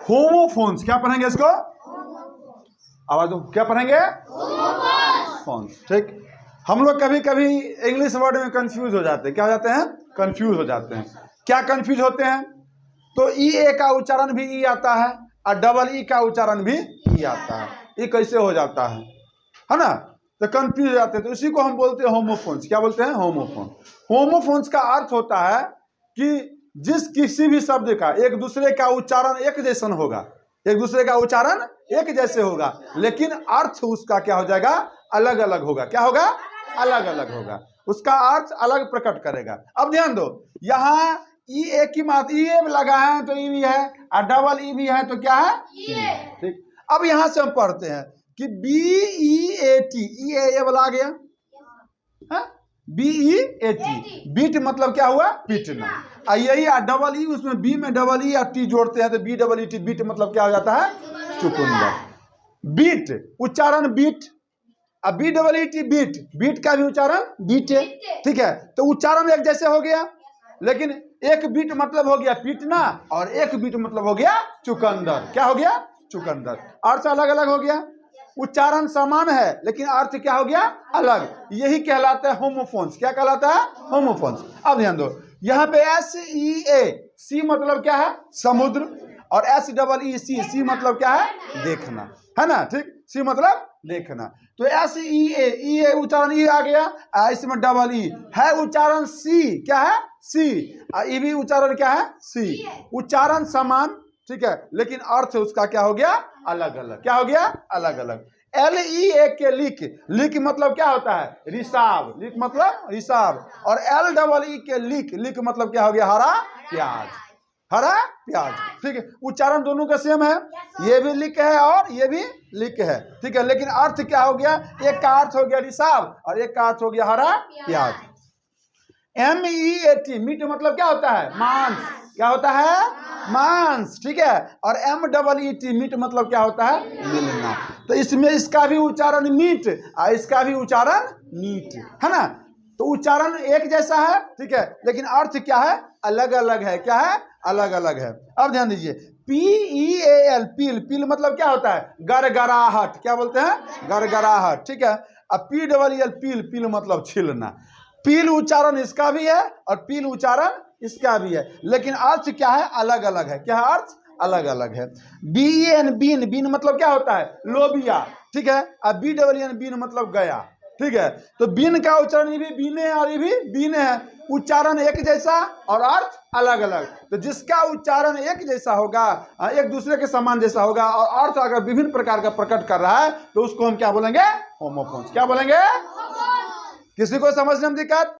Homophones. क्या पढ़ेंगे इसको? आवाज दो, क्या पढ़ेंगे? फोन्स। ठीक। हम लोग कभी कभी इंग्लिश वर्ड में कंफ्यूज हो जाते हैं। क्या हो जाते हैं? कंफ्यूज हो जाते हैं। क्या कंफ्यूज होते हैं? तो ई ए का उच्चारण भी ई आता है और डबल ई का उच्चारण भी ई आता है। ये कैसे हो जाता है ना? तो कंफ्यूज हो जाते हैं। तो इसी को हम बोलते हैं होमोफोन्स। क्या बोलते हैं? होमोफोन। होमोफोन्स का अर्थ होता है कि जिस किसी भी शब्द का एक दूसरे का उच्चारण एक जैसन होगा, एक दूसरे का उच्चारण एक जैसे होगा, लेकिन अर्थ उसका क्या हो जाएगा? अलग अलग होगा। क्या होगा? अलग अलग होगा। उसका अर्थ अलग प्रकट करेगा। अब ध्यान दो, यहाँ ई ए की मात ई ए लगा है तो ई भी है और डबल ई भी है तो क्या है? ठीक। अब यहां से हम पढ़ते हैं कि बी ई ए टी, ई ए वाला आ गया, B E A T, beat मतलब क्या हुआ? पीटना। यही डबल ई, उसमें बी में डबल ई और टी जोड़ते हैं तो B double E T, beat मतलब क्या हो जाता है? चुकंदर। बीट उच्चारण बीट, अब B double E T beat, beat का भी उच्चारण बीट है। ठीक है, तो उच्चारण एक जैसे हो गया, लेकिन एक बीट मतलब हो गया पीटना और एक बीट मतलब हो गया चुकंदर। क्या हो गया? चुकंदर। अर्थ अलग अलग हो गया। उच्चारण समान है लेकिन अर्थ क्या हो गया? अलग। यही कहलाता है होमोफोन्स। क्या कहलाता है? होमोफोन्स। अब ध्यान दो, यहाँ पे एस ई ए, सी मतलब क्या है? समुद्र, और एस डबल ई सी, सी मतलब क्या है? देखना, है ना? ठीक, सी मतलब देखना। तो एस ई ए उच्चारण ई आ गया, इसमें डबल ई है उच्चारण सी। क्या है? सी। ई भी उच्चारण क्या है? सी। उच्चारण समान, ठीक है, लेकिन अर्थ उसका क्या हो गया? अलग अलग। क्या हो गया? अलग अलग। एल ई ए के लिक, लिक मतलब क्या होता है? रिसाव, लिक मतलब रिसाव। और एल डबल ई के लिक, लिक मतलब क्या हो गया? हरा प्याज, हरा प्याज। ठीक है, उच्चारण दोनों का सेम है, ये भी लिक है और ये भी लिक है। ठीक है, लेकिन अर्थ क्या हो गया? एक का अर्थ हो गया रिसाव और एक का अर्थ हो गया हरा प्याज। M E A T, meat मतलब क्या होता है? मांस। क्या होता है? मांस। ठीक है, और M double E T, meat मतलब क्या होता है? मिलना। तो इसमें इसका भी उच्चारण मीट और इसका भी उच्चारण मीट, है ना? तो उच्चारण एक जैसा है, ठीक है, लेकिन अर्थ क्या है? अलग अलग है। क्या है? अलग अलग है। अब ध्यान दीजिए, पी ई ए एल, पील, पील मतलब क्या होता है? गरगराहट। क्या बोलते हैं? गरगराहट। ठीक है, अब पी डबल एल, पील, पील मतलब छिलना। पील उच्चारण इसका भी है और पील उच्चारण इसका भी है, लेकिन अर्थ क्या है? अलग अलग है। क्या है? अर्थ अलग अलग है। बी एन, बीन, बीन मतलब क्या होता है? लोबिया। ठीक है, अब बी डबल एन, बीन मतलब गया। ठीक है, तो बीन का उच्चारण ये भी बीने है और ये भी बीने है। उच्चारण एक जैसा और अर्थ अलग अलग। तो जिसका उच्चारण एक जैसा होगा, एक दूसरे के समान जैसा होगा, और अर्थ अगर विभिन्न प्रकार का प्रकट कर रहा है तो उसको हम क्या बोलेंगे? होमोफोन्स। क्या बोलेंगे? किसी को समझने में दिक्कत?